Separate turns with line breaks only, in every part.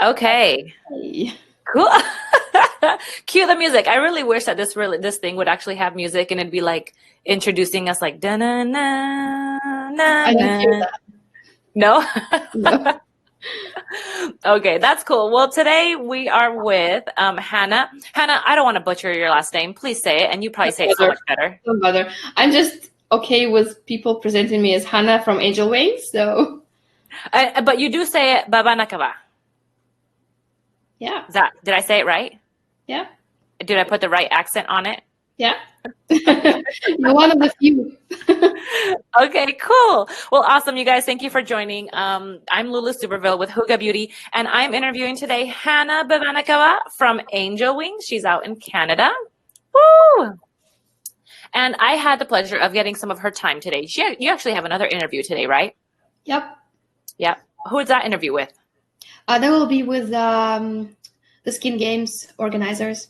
Okay.
Hey.
Cool. Cue the music. I really wish that this thing would actually have music and it'd be like introducing us like da na na na
I don't hear
na.
that.
No?
No.
Okay, that's cool. Well, today we are with Hanna. Hanna, I don't want to butcher your last name. Please say it, and you probably say it so much better.
Don't bother. I'm just okay with people presenting me as Hanna from Angel Wings, so.
But you do say it Babanakava.
Yeah.
Did I say it right?
Yeah.
Did I put the right accent on it?
Yeah. You're one of the few.
Okay, cool. Well, awesome, you guys. Thank you for joining. I'm Lulu Suberville with Huga Beauty, and I'm interviewing today Hanna Babanakava from Angel Wings. She's out in Canada. Woo! And I had the pleasure of getting some of her time today. You actually have another interview today, right?
Yep.
Yep. Who is that interview with?
That will be with the Skin Games organizers.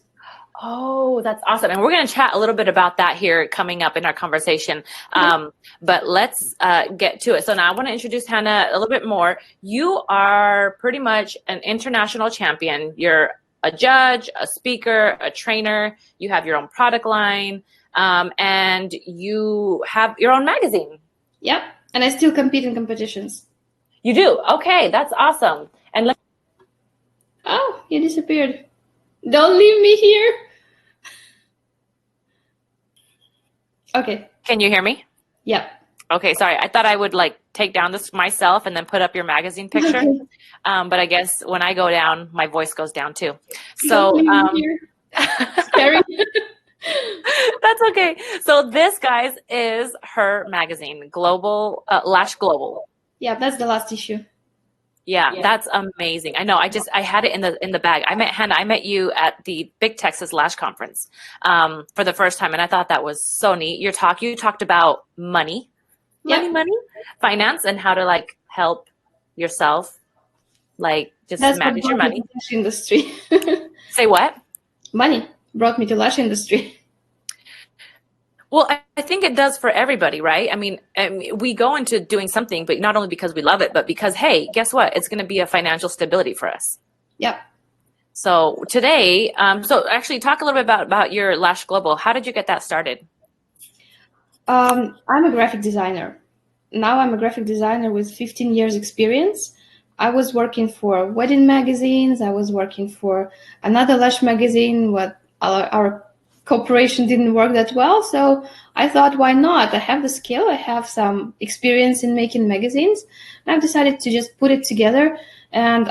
Oh, that's awesome. And we're going to chat a little bit about that here coming up in our conversation. But let's get to it. So now I want to introduce Hanna a little bit more. You are pretty much an international champion. You're a judge, a speaker, a trainer. You have your own product line, and you have your own magazine.
Yep. And I still compete in competitions.
You do? Okay, that's awesome. And
oh, you disappeared. Don't leave me here. Okay.
Can you hear me?
Yep.
Okay, sorry. I thought I would like take down this myself and then put up your magazine picture.
Okay.
But I guess when I go down, my voice goes down too. So
scary.
That's okay. So this, guys, is her magazine, Global Lash Global.
Yeah, that's the last issue.
Yeah, that's amazing. I know. I had it in the bag. I met Hanna. I met you at the Big Texas Lash Conference for the first time, and I thought that was so neat. You talked about money, finance, and how to like help yourself, like just manage your money.
Lash industry.
Say what?
Money brought me to lash industry.
Well, I think it does for everybody, right? I mean, we go into doing something, but not only because we love it, but because, hey, guess what? It's going to be a financial stability for us.
Yep.
So today, so actually talk a little bit about your Lash Global. How did you get that started?
I'm a graphic designer. Now I'm a graphic designer with 15 years experience. I was working for wedding magazines. I was working for another lash magazine. What our cooperation didn't work that well, so I thought, why not? I have the skill, I have some experience in making magazines, and I've decided to just put it together. And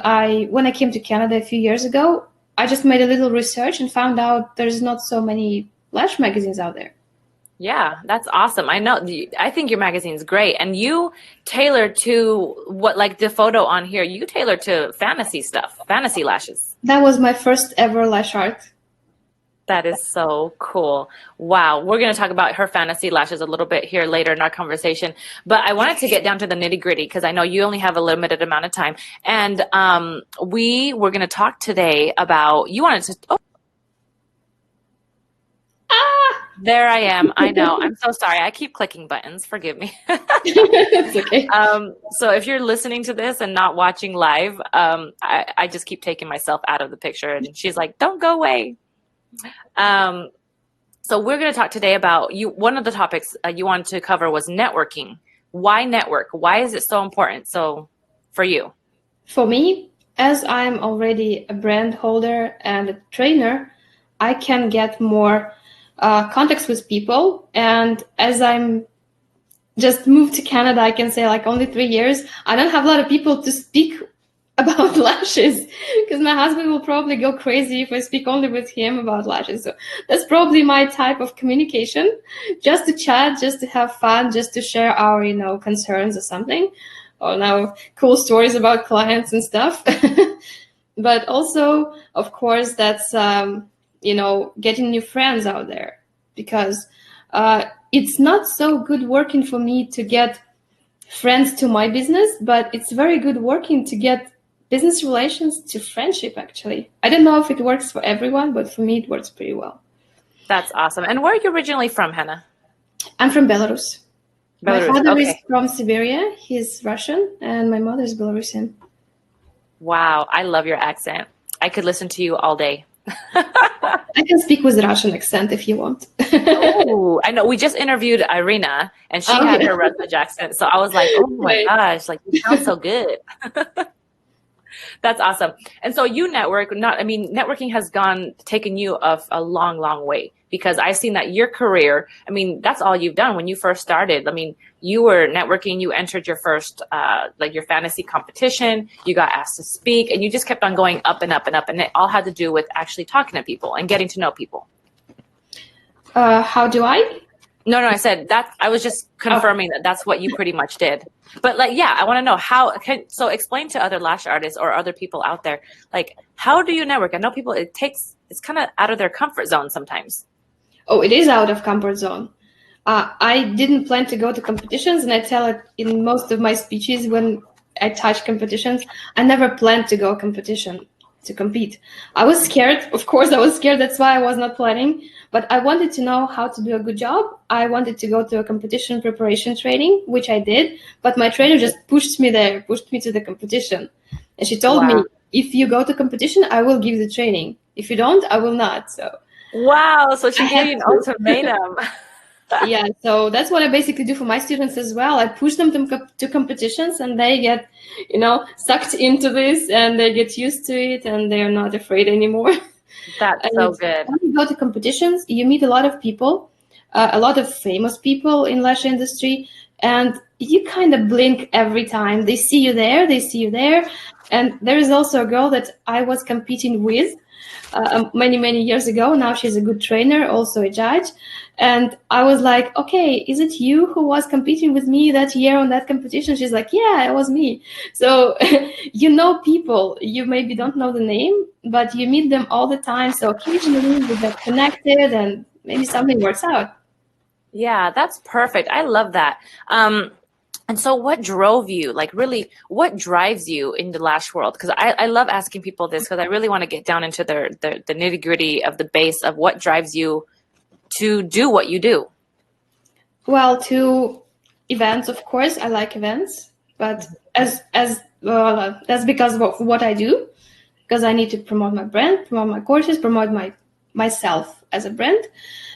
when I came to Canada a few years ago, I just made a little research and found out there's not so many lash magazines out there.
Yeah, that's awesome. I know. I think your magazine's great, and you tailor to what, like the photo on here, you tailor to fantasy stuff, fantasy lashes.
That was my first ever lash art.
That is so cool. Wow. We're going to talk about her fantasy lashes a little bit here later in our conversation. But I wanted to get down to the nitty gritty because I know you only have a limited amount of time. And we were going to talk today about, you wanted to, there I am. I know. I'm so sorry. I keep clicking buttons. Forgive me.
It's okay.
So if you're listening to this and not watching live, I just keep taking myself out of the picture. And she's like, don't go away. So we're going to talk today about one of the topics you wanted to cover was networking. Why network? Why is it so important? So for you?
For me, as I'm already a brand holder and a trainer, I can get more contacts with people. And as I'm just moved to Canada, I can say like only 3 years, I don't have a lot of people to speak about lashes, because my husband will probably go crazy if I speak only with him about lashes. So that's probably my type of communication, just to chat, just to have fun, just to share our, concerns or something, or now cool stories about clients and stuff. But also, of course, that's, getting new friends out there, because it's not so good working for me to get friends to my business, but it's very good working to get business relations to friendship, actually. I don't know if it works for everyone, but for me, it works pretty well.
That's awesome. And where are you originally from, Hanna?
I'm from Belarus. My father
okay.
is from Siberia. He's Russian, and my mother is Belarusian.
Wow, I love your accent. I could listen to you all day.
I can speak with Russian accent if you want.
Oh, I know. We just interviewed Irina, and she
Oh,
had
yeah.
her Russian accent. So I was like, oh my
Right.
gosh, like you sound so good. That's awesome. And so you network, networking has taken you a long, long way, because I've seen that your career, that's all you've done when you first started. You were networking, you entered your first, your fantasy competition, you got asked to speak, and you just kept on going up and up and up. And it all had to do with actually talking to people and getting to know people.
How do I?
No, I said that. I was just confirming that that's what you pretty much did. But I want to know so explain to other lash artists or other people out there, how do you network? I know people, it's kind of out of their comfort zone sometimes.
Oh, it is out of comfort zone. I didn't plan to go to competitions, and I tell it in most of my speeches when I touch competitions. I never planned to go competition to compete. I was scared. Of course, I was scared. That's why I was not planning. But I wanted to know how to do a good job. I wanted to go to a competition preparation training, which I did. But my trainer just pushed me to the competition. And she told me, if you go to competition, I will give the training. If you don't, I will not. So.
Wow. So she gave you an ultimatum.
Yeah, so that's what I basically do for my students as well. I push them to competitions, and they get, sucked into this, and they get used to it, and they're not afraid anymore.
That's so good.
When you go to competitions, you meet a lot of people, a lot of famous people in lash industry, and you kind of blink every time. They see you there, and there is also a girl that I was competing with many, many years ago. Now she's a good trainer, also a judge. And I was like, okay, is it you who was competing with me that year on that competition? She's like, yeah, it was me. So you know people, you maybe don't know the name, but you meet them all the time. So occasionally we get connected and maybe something works out.
Yeah, that's perfect. I love that. And so what drove you, really, what drives you in the lash world? Because I love asking people this, because I really want to get down into the nitty gritty of the base of what drives you to do what you do.
Well, to events, of course, I like events, but that's because of what I do, because I need to promote my brand, promote my courses, promote myself as a brand,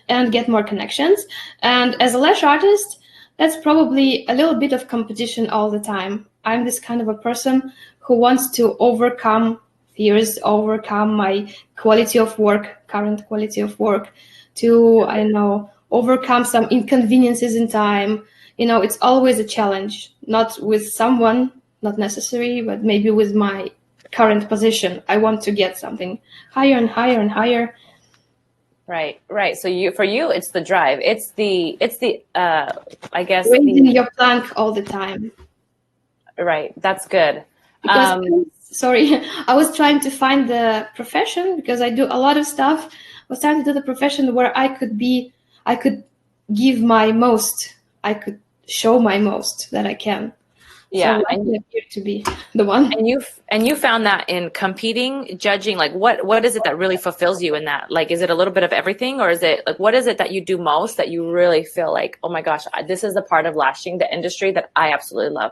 and get more connections. And as a lash artist, that's probably a little bit of competition all the time. I'm this kind of a person who wants to overcome fears, overcome my current quality of work, to, I don't know, overcome some inconveniences in time. It's always a challenge, not with someone, not necessary, but maybe with my current position. I want to get something higher and higher and higher.
Right. So for you, it's the drive. It's the I guess
raising your plank all the time.
Right. That's good.
Because sorry, I was trying to find the profession, because I do a lot of stuff. I was trying to do the profession where I could give my most, I could show my most that I can.
Yeah,
so I appear to be the one.
And you found that in competing, judging, what is it that really fulfills you in that? Is it a little bit of everything, or is it what is it that you do most that you really feel like, oh my gosh, this is the part of lashing, the industry, that I absolutely love?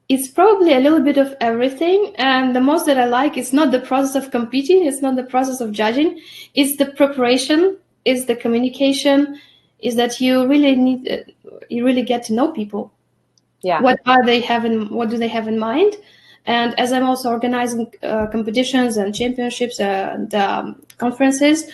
It's probably a little bit of everything, and the most that I like is not the process of competing, it's not the process of judging, it's the preparation, it's the communication, is that you really get to know people.
Yeah.
What do they have in mind? And as I'm also organizing competitions and championships and conferences,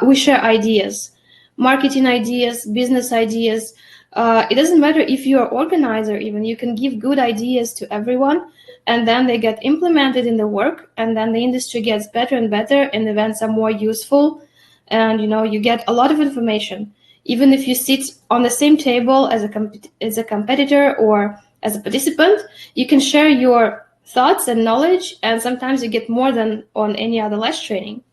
we share ideas, marketing ideas, business ideas. It doesn't matter if you're an organizer, even you can give good ideas to everyone, and then they get implemented in the work, and then the industry gets better and better, and events are more useful, and you get a lot of information. Even if you sit on the same table as a competitor or as a participant, you can share your thoughts and knowledge, and sometimes you get more than on any other lash training.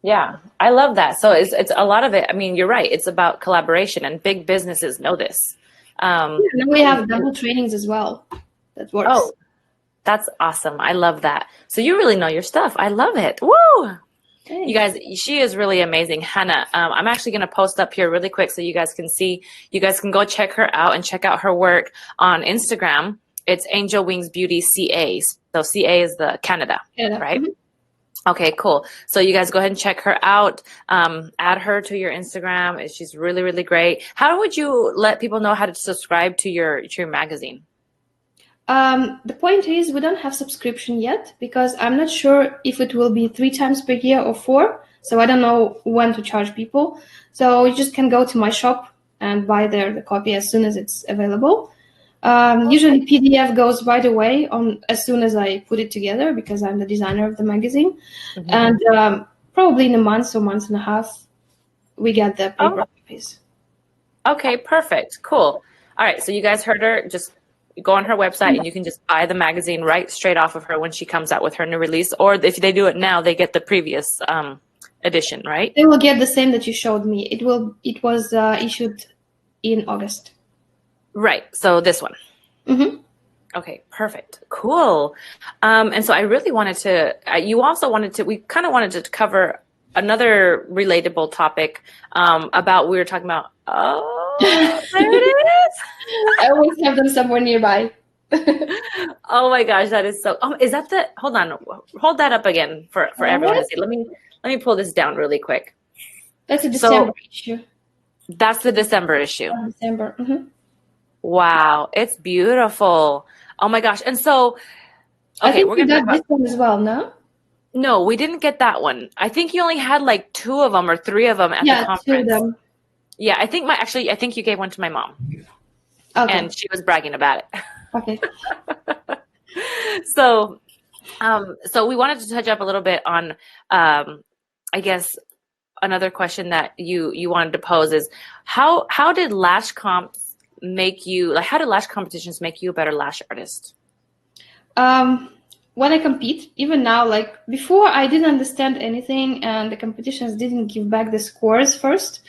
Yeah, I love that. So it's a lot of it. You're right. It's about collaboration, and big businesses know this.
We have double trainings as well. That works.
Oh, that's awesome. I love that. So you really know your stuff. I love it. Woo! Thanks. You guys, she is really amazing, Hanna. I'm actually going to post up here really quick so you guys can see. You guys can go check her out and check out her work on Instagram. It's Angel Wings Beauty CA. So CA is the Canada, right?
Mm-hmm.
Okay, cool. So you guys go ahead and check her out. Add her to your Instagram. She's really, really great. How would you let people know how to subscribe to your magazine?
The point is, we don't have subscription yet because I'm not sure if it will be 3 times per year or 4. So I don't know when to charge people. So you just can go to my shop and buy there the copy as soon as it's available. Usually PDF goes right away on as soon as I put it together because I'm the designer of the magazine.
Mm-hmm.
And probably in a month or month and a half, we get the paper copies.
Okay, perfect. Cool. All right, so you guys heard her. Just go on her website and you can just buy the magazine right straight off of her when she comes out with her new release. Or if they do it now, they get the previous edition, right?
They will get the same that you showed me. It was issued in August.
Right. So this one.
Mm-hmm.
Okay, perfect. Cool. And so I really wanted to, you also wanted to, we kind of wanted to cover another relatable topic about, we were talking about, oh, there it is.
I always have them somewhere nearby.
Oh my gosh, that is so, is that the, hold on, hold that up again for everyone to see. Let me pull this down really quick.
That's a December issue.
That's the December issue.
December. Mm-hmm.
Wow, it's beautiful. Oh my gosh. And so, okay,
I think
we're going to
got this one as well, no?
No, we didn't get that one. I think you only had like 2 of them or 3 of them at the conference.
2 of them.
Yeah, I think you gave one to my mom.
Okay.
And she was bragging about it.
Okay.
So we wanted to touch up a little bit on, I guess, another question that you wanted to pose is how did lash comps make you, like, how did lash competitions make you a better lash artist?
When I compete, even now, like before, I didn't understand anything, and the competitions didn't give back the scores first.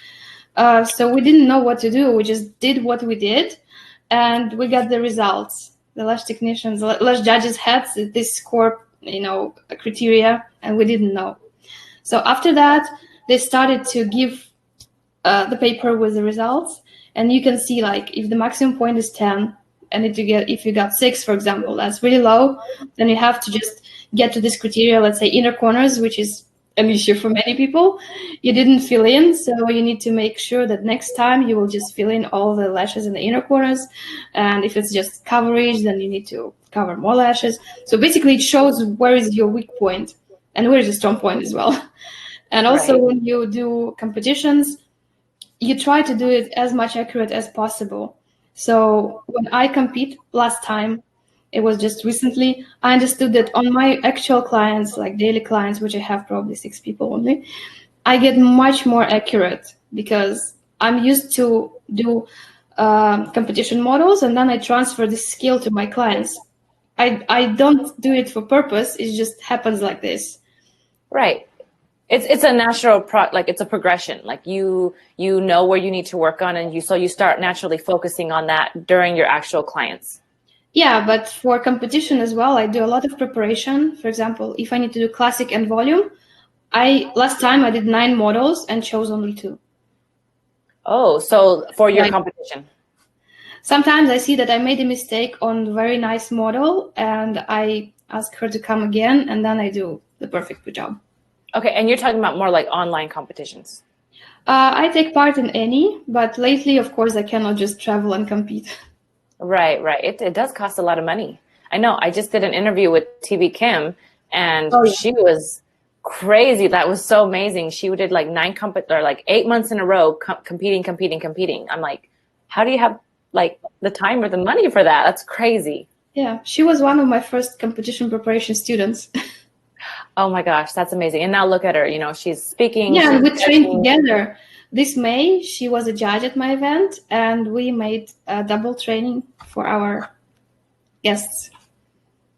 So we didn't know what to do. We just did what we did, and we got the results. The lash technicians, lash judges had this score, criteria, and we didn't know. So after that, they started to give the paper with the results, and you can see, like, if the maximum point is 10, and if you got 6, for example, that's really low, then you have to just get to this criteria, let's say inner corners, which is an issue for many people. You didn't fill in, so you need to make sure that next time you will just fill in all the lashes in the inner corners. And if it's just coverage, then you need to cover more lashes. So basically it shows where is your weak point and where is the strong point as well. And also when you do competitions, you try to do it as much accurate as possible. So when I compete last time, it was just recently, I understood that on my actual clients, like daily clients, which I have probably 6 people only, I get much more accurate because I'm used to do competition models, and then I transfer this skill to my clients. I don't do it for purpose. It just happens like this.
Right. It's a natural it's a progression. Like you know where you need to work on, and you start naturally focusing on that during your actual clients.
Yeah, but for competition as well, I do a lot of preparation. For example, if I need to do classic and volume, last time I did 9 models and chose only 2.
Oh, so for your competition.
Sometimes I see that I made a mistake on a very nice model, and I ask her to come again, and then I do the perfect job.
Okay, and you're talking about more like online competitions.
I take part in any, but lately, of course, I cannot just travel and compete.
Right. It does cost a lot of money. I know. I just did an interview with TV Kim, and she was crazy. That was so amazing. She did like 8 months in a row competing. I'm like, how do you have like the time or the money for that? That's crazy.
Yeah, she was one of my first competition preparation students.
Oh my gosh, that's amazing. And now look at her, she's speaking.
Yeah, and we trained together. This May, she was a judge at my event, and we made a double training for our guests.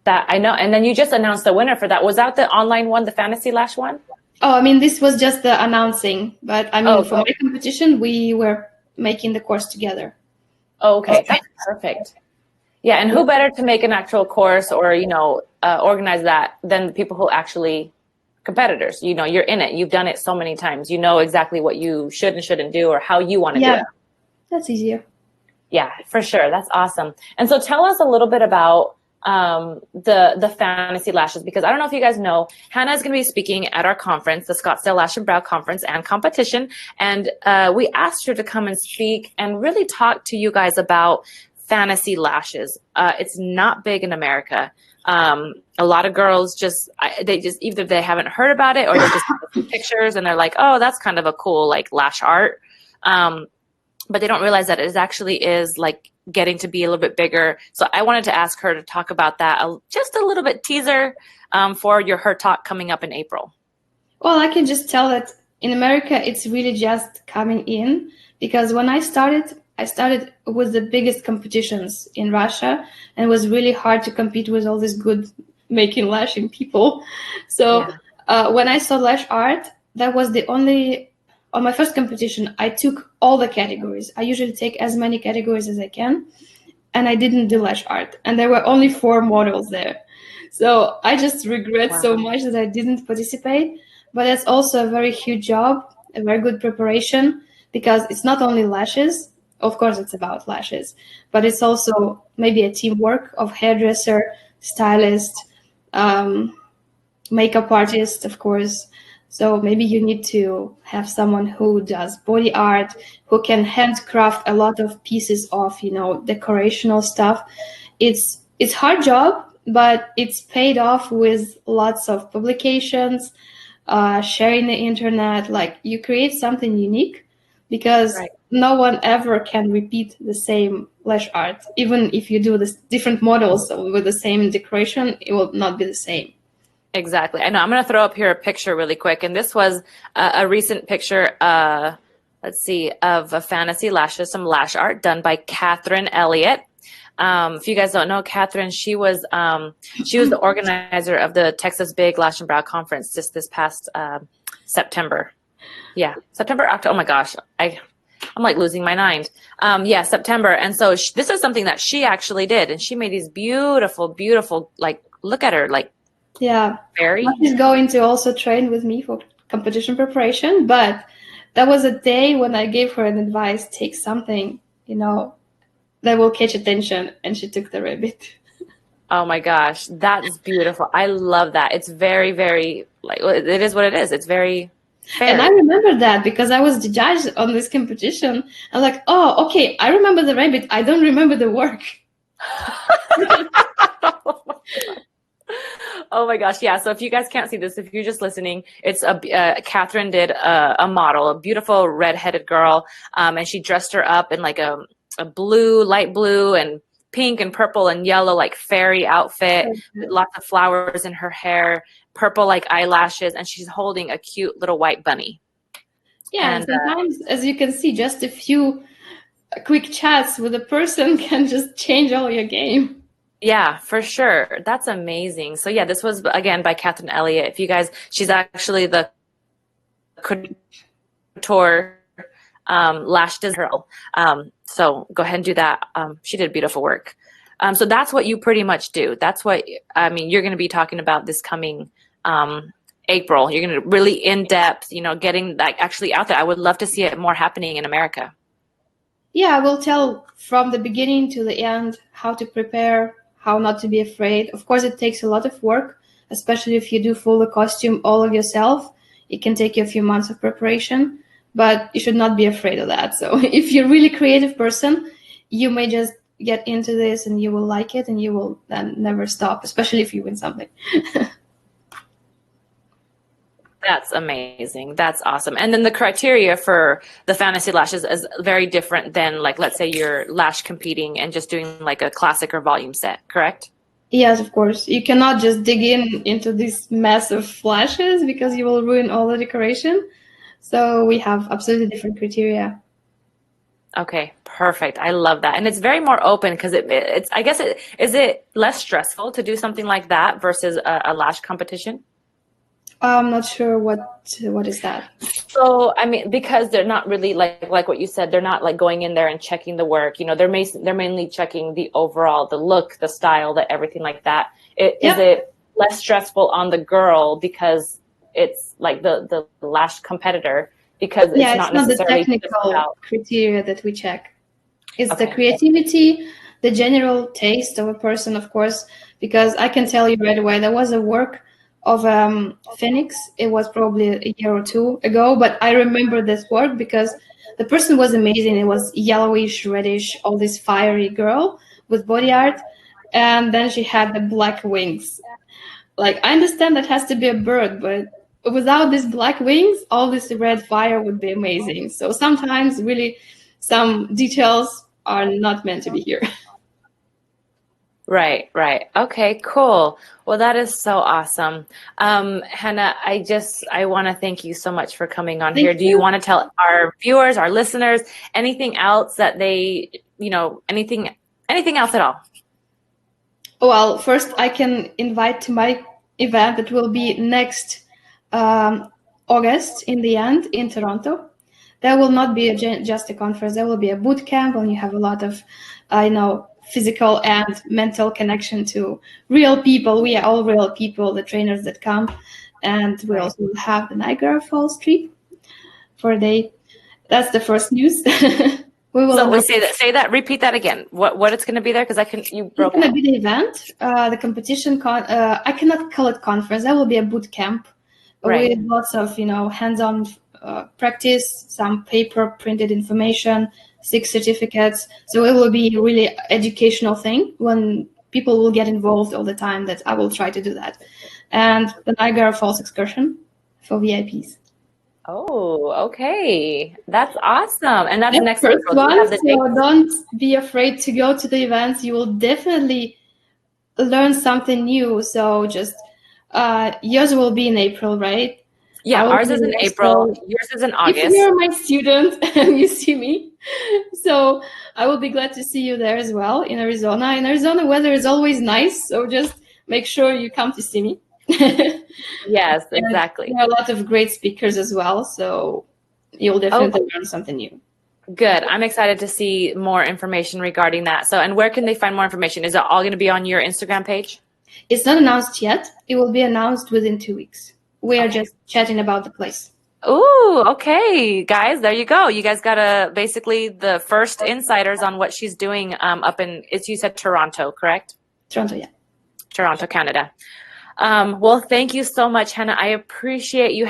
That I know. And then you just announced the winner for that. Was that the online one, the Fantasy Lash one?
Oh, I mean, this was just the announcing. But I mean, for my competition, we were making the course together.
Oh, okay. That's perfect. Yeah, and who better to make an actual course or, organize that than the people who actually, competitors, you're in it. You've done it so many times. You know exactly what you should and shouldn't do or how you want to do it.
That's easier.
Yeah, for sure. That's awesome. And so tell us a little bit about the fantasy lashes, because I don't know if you guys know, Hanna is going to be speaking at our conference, the Scottsdale Lash and Brow Conference and Competition. And we asked her to come and speak and really talk to you guys about fantasy lashes. It's not big in America. A lot of girls they either they haven't heard about it or they just see pictures and they're like, oh, that's kind of a cool like lash art. But they don't realize that it actually is like getting to be a little bit bigger. So I wanted to ask her to talk about that, just a little bit teaser for her talk coming up in April.
Well, I can just tell that in America, it's really just coming in, because when I started with the biggest competitions in Russia, and it was really hard to compete with all these good making lashing people. So when I saw Lash Art, that was the only. On my first competition, I took all the categories. I usually take as many categories as I can, and I didn't do Lash Art. And there were only 4 models there. So I just regret so much that I didn't participate. But it's also a very huge job, a very good preparation, because it's not only lashes. Of course, it's about lashes, but it's also maybe a teamwork of hairdresser, stylist, makeup artist, of course. So maybe you need to have someone who does body art, who can handcraft a lot of pieces of, decorational stuff. It's hard job, but it's paid off with lots of publications, sharing the internet. Like, you create something unique, because no one ever can repeat the same lash art. Even if you do this different models with the same decoration, it will not be the same.
Exactly. I know. I'm going to throw up here a picture really quick. And this was a recent picture, let's see, of a fantasy lashes, some lash art done by Catherine Elliott. If you guys don't know Catherine, she was the organizer of the Texas Big Lash and Brow Conference just this past September. Yeah, September, October. Oh my gosh, I'm like losing my mind. September. And so this is something that she actually did, and she made these beautiful, beautiful. Like, look at her, like.
Yeah, she's going to also train with me for competition preparation, but that was a day when I gave her an advice: take something, that will catch attention, and she took the rabbit.
Oh my gosh, that's beautiful. I love that. It's very, very, like, it is what it is. It's very fair.
And I remember that because I was the judge on this competition. I'm like, oh, okay, I remember the rabbit. I don't remember the work.
Oh my gosh, yeah. So if you guys can't see this, if you're just listening, it's Catherine did a model, a beautiful red-headed girl, and she dressed her up in like a blue, light blue, and pink and purple and yellow, like fairy outfit, with lots of flowers in her hair, purple like eyelashes, and she's holding a cute little white bunny.
Yeah, and sometimes, as you can see, just a few quick chats with a person can just change all your game.
Yeah, for sure. That's amazing. So yeah, this was again by Catherine Elliott. If you guys, she's actually the couture lash designer. So go ahead and do that. She did beautiful work. So that's what you pretty much do. That's what, I mean, you're going to be talking about this coming April. You're going to really in depth, getting that actually out there. I would love to see it more happening in America.
Yeah, I will tell from the beginning to the end how to prepare, how not to be afraid. Of course, it takes a lot of work, especially if you do full costume all of yourself. It can take you a few months of preparation, but you should not be afraid of that. So if you're a really creative person, you may just get into this and you will like it and you will then never stop, especially if you win something.
That's amazing. That's awesome. And then the criteria for the fantasy lashes is very different than, like, let's say you're lash competing and just doing like a classic or volume set, correct?
Yes, of course. You cannot just dig into this mess of lashes because you will ruin all the decoration. So we have absolutely different criteria.
Okay, perfect. I love that. And it's very more open because it's, I guess, is it less stressful to do something like that versus a lash competition?
I'm not sure what is that.
So, I mean, because they're not really like what you said, they're not like going in there and checking the work. They're mainly checking the overall, the look, the style, the everything like that. Is it less stressful on the girl because it's like the lash competitor, because it's not necessarily
the technical criteria that we check. It's the
Okay.
creativity, the general taste of a person, of course, because I can tell you right away there was a work of Phoenix. It was probably a year or two ago, but I remember this work because the person was amazing. It was yellowish, reddish, all this fiery girl with body art, and then she had the black wings. Like, I understand that has to be a bird, but without these black wings, all this red fire would be amazing. So sometimes, really, some details are not meant to be here.
Right, right. Okay, cool. Well, that is so awesome. Hanna, I want to thank you so much for coming on
Thank
here. Do you
you.
want to tell our viewers, our listeners, anything else that they, anything else at all?
Well, first, I can invite to my event that will be next August in the end in Toronto. There will not be just a conference. There will be a boot camp, and you have a lot of, physical and mental connection to real people. We are all real people, the trainers that come, and we
Right.
also have the Niagara Falls trip for a day. That's the first news. We will.
So we say that, repeat that again. What it's going to be there? Because you
It's
broke
going to
out.
be the event, the competition. I cannot call it conference. That will be a boot camp
Right.
with lots of hands-on practice, some paper printed information, 6 certificates. So it will be really educational thing when people will get involved all the time. That I will try to do that, and the Niagara Falls excursion for VIPs.
Oh, okay. That's awesome. And that's
That's
next
the first
April. Do you
one,
have the date?
so don't be afraid to go to the events. You will definitely learn something new. So just yours will be in April, right?
Yeah,
I will
ours
be
is in
there.
April.
So
Yours is in
if
August.
you're my student and you see me, so I will be glad to see you there as well in Arizona. In Arizona, weather is always nice, so just make sure you come to see me.
Yes,
And
exactly.
there are a lot of great speakers as well, so you'll
Oh,
definitely learn something new.
good. I'm excited to see more information regarding that. So, and where can they find more information? Is it all going to be on your Instagram page?
It's not announced yet. It will be announced within 2 weeks. We are
Okay.
just chatting about the place.
Ooh, okay, guys, there you go. You guys got basically the first insiders on what she's doing up you said Toronto, correct?
Toronto, yeah.
Toronto, Canada. Well, thank you so much, Hanna. I appreciate you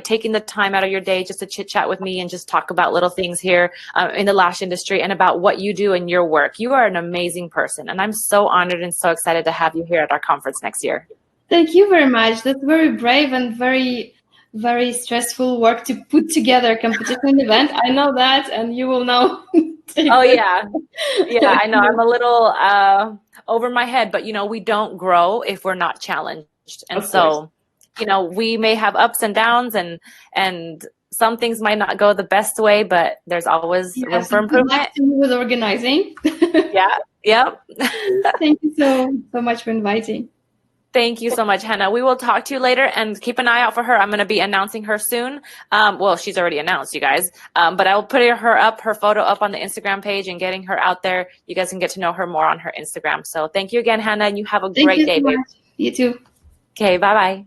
taking the time out of your day just to chit chat with me and just talk about little things here in the lash industry and about what you do in your work. You are an amazing person, and I'm so honored and so excited to have you here at our conference next year.
Thank you very much. That's very brave and very, very stressful work to put together a competition event. I know that, and you will now
Oh
take this.
yeah, yeah. I know I'm a little over my head, but we don't grow if we're not challenged, and
Of course.
so we may have ups and downs, and some things might not go the best way, but there's always room
Yes,
for
good luck
improvement.
to you with organizing.
Yeah, yep.
Thank you so much for inviting.
Thank you so much, Hanna. We will talk to you later, and keep an eye out for her. I'm going to be announcing her soon. Well, she's already announced, you guys. But I will put her photo up on the Instagram page and getting her out there. You guys can get to know her more on her Instagram. So thank you again, Hanna, and you have a
Thank
great
you
day,
so
babe.
much. You too.
Okay, bye-bye.